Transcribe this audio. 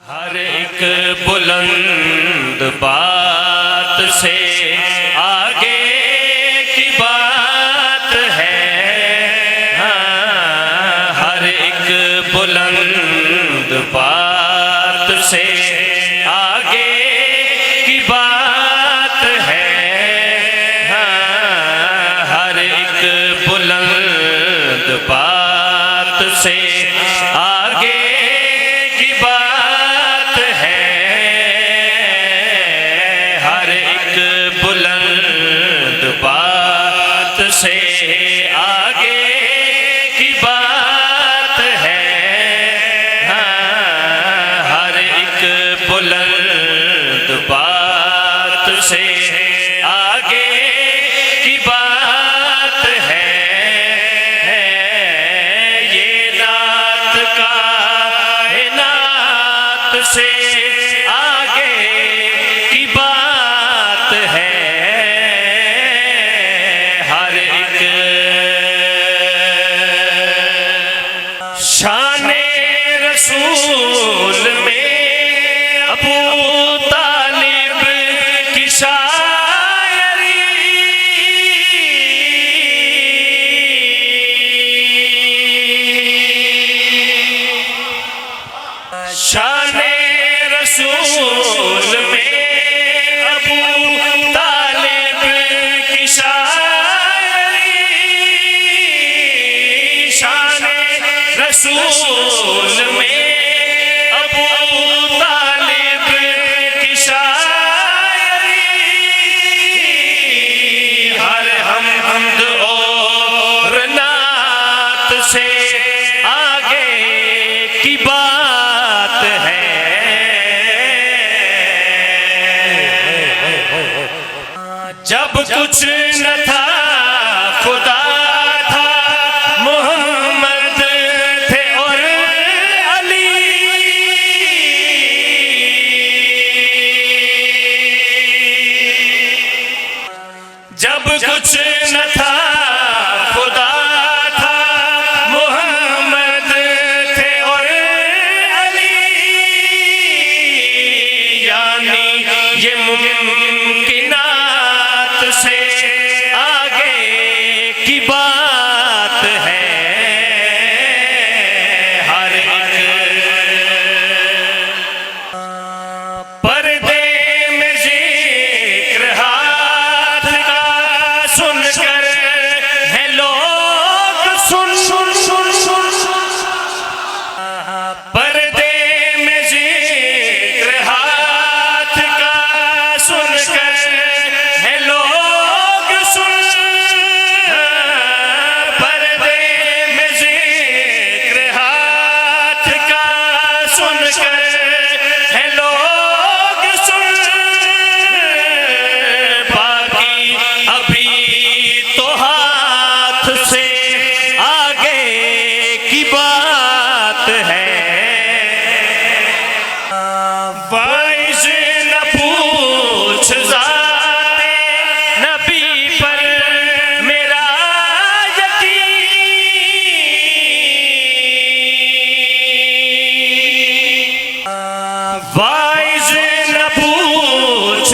हर एक बुलंद बात से आगे की बात है। हाँ, हर एक बुलंद बात से आगे की बात है। हाँ, हर एक बुलंद बात से आगे की बात है। हर एक बुलंद बात से आगे की बात है। हाँ, हर एक बुलंद बात से आगे की बात है। ये नात कायनात से आगे की बात है। हर एक शाने रसूल में अबू तालिब की शायरी, शाने रसूल में अबू तालिब की शायरी, शाने रसूल में अबू तालिब की शायरी। हर हमद और नात से आगे की बात है। जब कुछ न था खुदा था, मोहम्मद थे और अली। जब कुछ न था खुदा था, मोहम्मद थे और अली। यानी ये मुमकिनात से आगे की बात है। हर एक पर्दे में जिक्र हाथ का सुनकर है लोग सुन सुन सुन सुन। पर्दे में जिक्र हाथ का सुनकर है लोग सुन। पर्दे में जिक्र हाथ का सुनकर है लोग सुन। बाकी अभी तो हाथ से आगे की बात है। वाइज न पूछ ज़ाते नबी पर मेरा यकीन। वाइज न पूछ